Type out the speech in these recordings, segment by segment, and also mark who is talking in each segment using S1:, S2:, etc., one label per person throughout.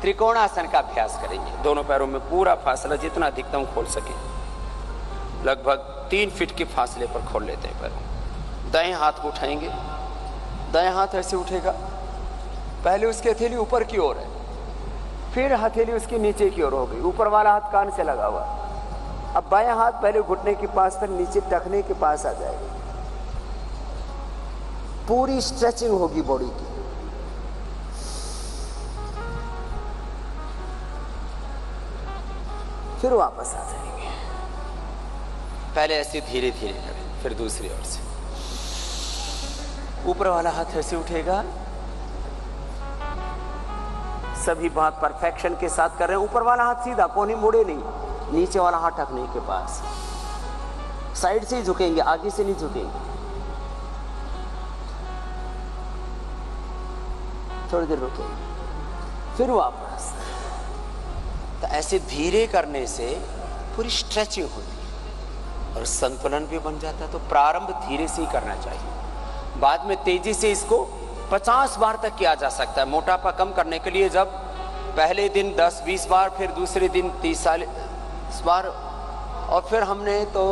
S1: त्रिकोणासन का अभ्यास करेंगे। दोनों पैरों में पूरा फासला जितना अधिकतम खोल सके, लगभग 3 फीट के फासले पर खोल लेते हैं पैरों। दाएं हाथ को उठाएंगे, दाएं हाथ ऐसे उठेगा, पहले उसकी हथेली ऊपर की ओर है, फिर हथेली उसके नीचे की ओर हो गई, ऊपर वाला हाथ कान से लगा हुआ। अब बायां हाथ पहले घुटने के पास, फिर नीचे टखने के पास आ जाएगा। पूरी स्ट्रेचिंग होगी बॉडी की। फिर वापस आ जाएंगे। पहले ऐसे धीरे धीरे करें, फिर दूसरी ओर से। ऊपर वाला हाथ ऐसे उठेगा, सभी बात परफेक्शन के साथ कर रहे हैं। ऊपर वाला हाथ सीधा, कोनी मुड़े नहीं, नीचे वाला हाथ टखने के पास। साइड से ही झुकेंगे, आगे से नहीं झुकेंगे। थोड़ी देर रुकेंगे, फिर वापस। तो ऐसे धीरे करने से पूरी स्ट्रेचिंग होती है और संतुलन भी बन जाता है। तो प्रारंभ धीरे से ही करना चाहिए, बाद में तेजी से इसको 50 बार तक किया जा सकता है। मोटापा कम करने के लिए जब पहले दिन 10-20 बार, फिर दूसरे दिन 30-40 बार, और फिर हमने तो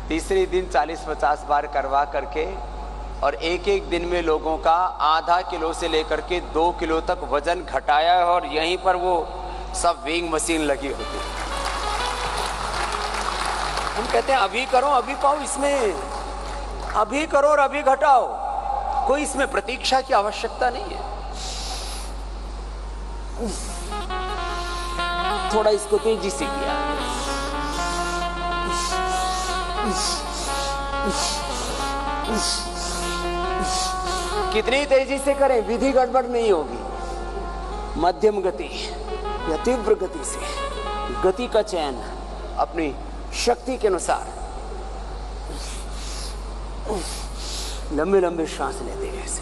S1: तीसरे दिन 40-50 बार करवा करके, और एक एक दिन में लोगों का आधा किलो से लेकर के 2 किलो तक वजन घटाया है। और यहीं पर वो सब वेइंग मशीन लगी होती है। हम कहते हैं अभी करो अभी पाओ, इसमें अभी करो और अभी घटाओ, कोई इसमें प्रतीक्षा की आवश्यकता नहीं है। थोड़ा इसको तेजी से किया, कितनी तेजी से करें, विधि गड़बड़ नहीं होगी। मध्यम गति या तीव्र गति से गति का चयन अपनी शक्ति के अनुसार। लंबे लंबे सांस लेते हैं ऐसे।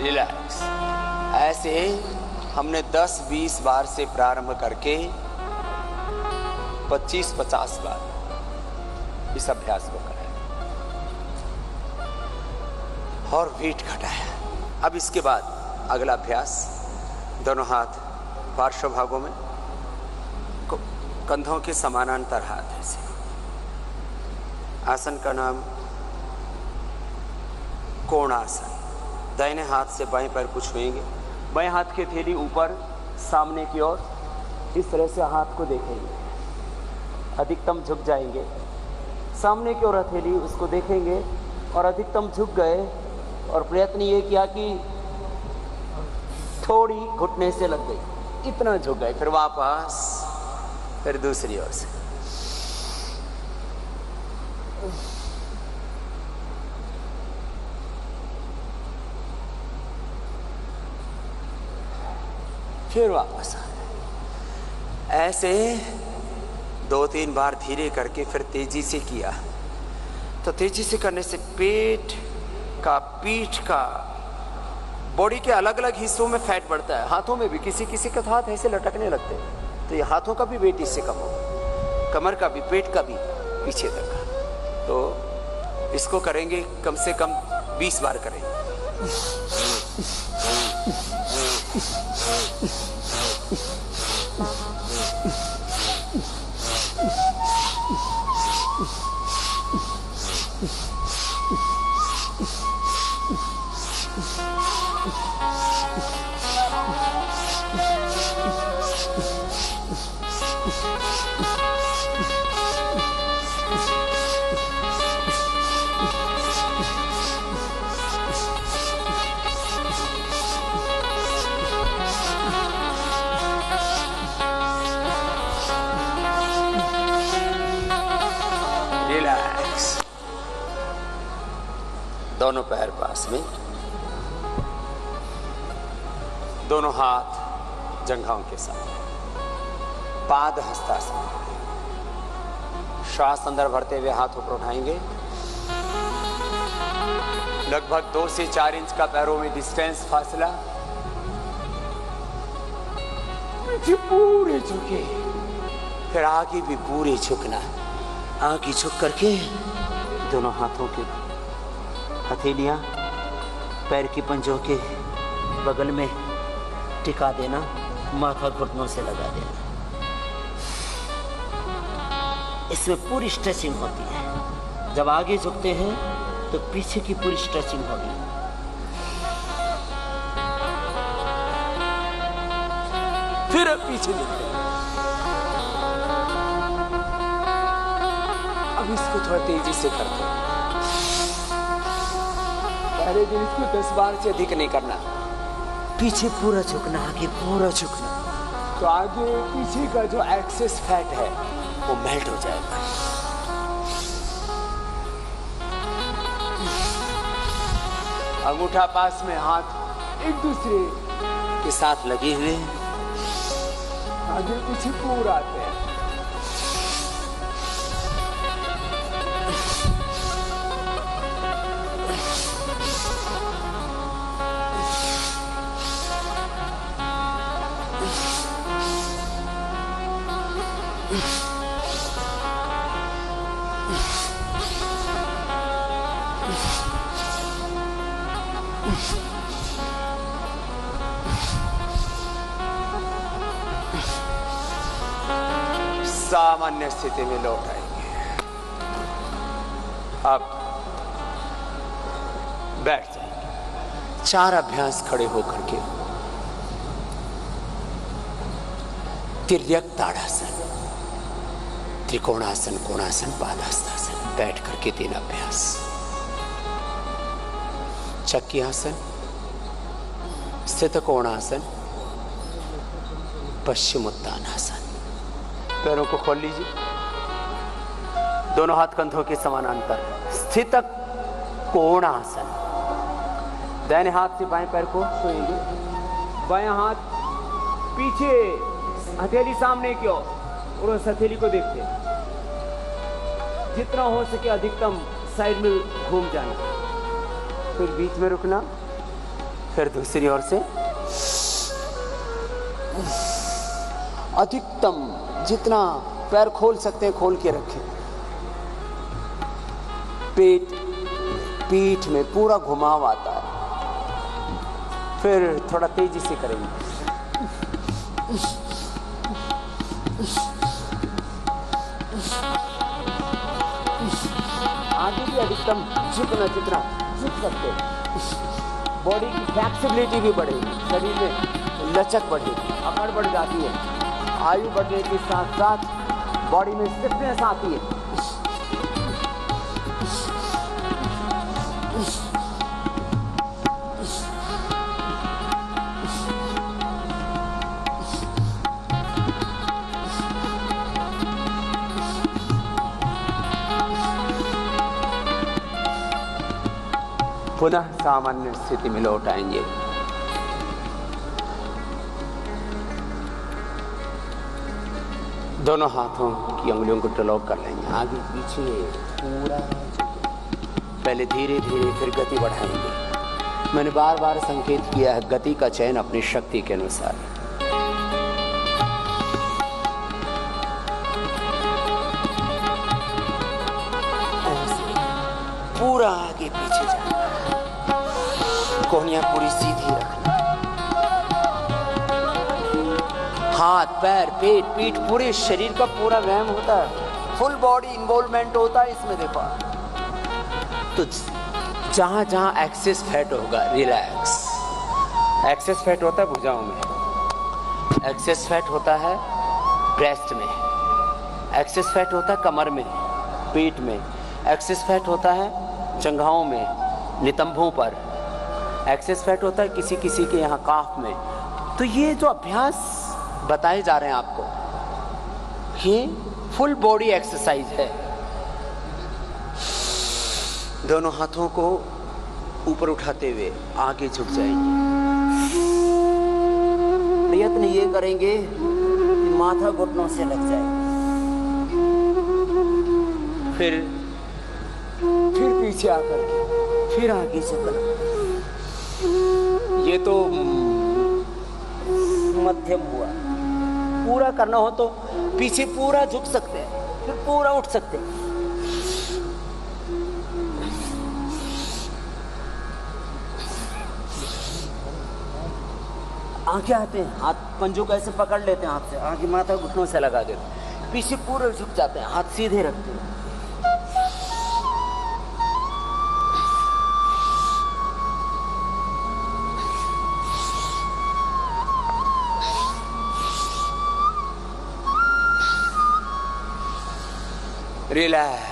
S1: रिलैक्स। ऐसे हमने 10-20 बार से प्रारंभ करके 25-50 बार इस अभ्यास को कराया और वेट घटाया। अब इसके बाद अगला अभ्यास, दोनों हाथ पार्श्व भागों में, कंधों के समानांतर हाथ ऐसे। आसन का नाम कोणासन। दाहिने हाथ से बाएं पैर को छुएंगे, बाएं हाथ की हथेली ऊपर सामने की ओर, इस तरह से हाथ को देखेंगे, अधिकतम झुक जाएंगे सामने की ओर हथेली, उसको देखेंगे और अधिकतम झुक गए। और प्रयत्न ये किया कि थोड़ी घुटने से लग गई, इतना झुक गए। फिर वापस, फिर दूसरी ओर से। फिर वापस आ। ऐसे 2-3 बार धीरे करके फिर तेजी से किया। तो तेजी से करने से पेट का, पीठ का, बॉडी के अलग अलग हिस्सों में फैट बढ़ता है। हाथों में भी किसी किसी का हाथ ऐसे लटकने लगते हैं, तो ये हाथों का भी वेट इससे कम होगा, कमर का भी, पेट का भी, पीछे तक का। तो इसको करेंगे कम से कम 20 बार करेंगे। दोनों पैर पास में, दोनों हाथ जंघाओं के साथ, पाद हस्तासन। श्वास अंदर भरते हुए हाथ ऊपर उठाएंगे, लगभग 2 से 4 इंच का पैरों में डिस्टेंस फासला, पीछे पूरे झुके, फिर आगे भी पूरे झुकना। आगे झुक करके दोनों हाथों के हथेलियां पैर की पंजों के बगल में टिका देना, माथा घुटनों से लगा देना। इसमें पूरी स्ट्रेचिंग होती है। जब आगे झुकते हैं तो पीछे की पूरी स्ट्रेचिंग होगी। फिर पीछे देखते हैं। अब इसको थोड़ा तेजी से करते हैं। पहले दिन इसको 10 बार से अधिक नहीं करना। पीछे पूरा झुकना, आगे पूरा झुकना, तो आगे पीछे का जो एक्सेस फैट है वो मेल्ट हो जाएगा। अंगूठा पास में, हाथ एक दूसरे के साथ लगे हुए, आगे पीछे पूरा आते हैं। सामान्य स्थिति में लौट आएंगे। अब बैठ जाएंगे। 4 अभ्यास खड़े होकर के। तिर्यक ताड़ासन, त्रिकोणासन, कोणासन, पादास्तासन, बैठ करके 3 अभ्यास। चक्की आसन, स्थित कोणासन, पश्चिमोत्तानासन। पैरों को खोल लीजिए, दोनों हाथ कंधों के समानांतर। स्थित कोणासन, दाहिने हाथ से बाएं पैर को छुएंगे, बायां हाथ पीछे, हथेली सामने की ओर, और उस हथेली को देखते हैं। जितना हो सके अधिकतम साइड में घूम जाना, फिर बीच में रुकना, फिर दूसरी ओर से अधिकतम जितना पैर खोल सकते हैं खोल के रखें। पीठ में पूरा घुमाव आता है। फिर थोड़ा तेजी से करेंगे। आगे भी अधिकतम जितना झुक सकते हैं। बॉडी की फ्लेक्सिबिलिटी भी बढ़ेगी, शरीर में लचक बढ़ेगी, अकड़ बढ़ जाती है। आयु बढ़ने के साथ साथ बॉडी में स्टिफनेस आती है। पुनः सामान्य स्थिति में लौट आएंगे। दोनों हाथों की उंगलियों को टलॉक कर लेंगे, आगे पीछे पूरा। पहले धीरे धीरे, फिर गति बढ़ाएंगे। मैंने बार बार संकेत किया है, गति का चयन अपनी शक्ति के अनुसार। पूरा आगे पीछे जाना, कोहनियां पूरी सीधी रखना, हाथ पैर पेट पीठ पूरे शरीर का पूरा व्यायाम होता है। फुल बॉडी इन्वॉल्वमेंट होता है इसमें। देखो, तो जहां जहां एक्सेस फैट होगा, रिलैक्स। एक्सेस फैट होता है भुजाओं में, एक्सेस फैट होता है ब्रेस्ट में, एक्सेस फैट होता है कमर में, पेट में, एक्सेस फैट होता है जंघाओं में, नितंबों पर, एक्सेस फैट होता है किसी किसी के यहाँ काफ में। तो ये जो अभ्यास बताए जा रहे हैं आपको, ये फुल बॉडी एक्सरसाइज है। दोनों हाथों को ऊपर उठाते हुए आगे झुक जाएंगे। प्रयत्न ये करेंगे कि माथा घुटनों से लग जाए। फिर पीछे आकर के फिर आगे झुकना। ये तो मध्यम हुआ। पूरा करना हो तो पीछे पूरा झुक सकते हैं, फिर पूरा उठ सकते हैं। आगे आते हैं, हाथ पंजों को ऐसे पकड़ लेते हैं, हाथ से आगे माथा घुटनों से लगा देते हैं, पीछे पूरे झुक जाते हैं, हाथ सीधे रखते हैं। रिलैक्स।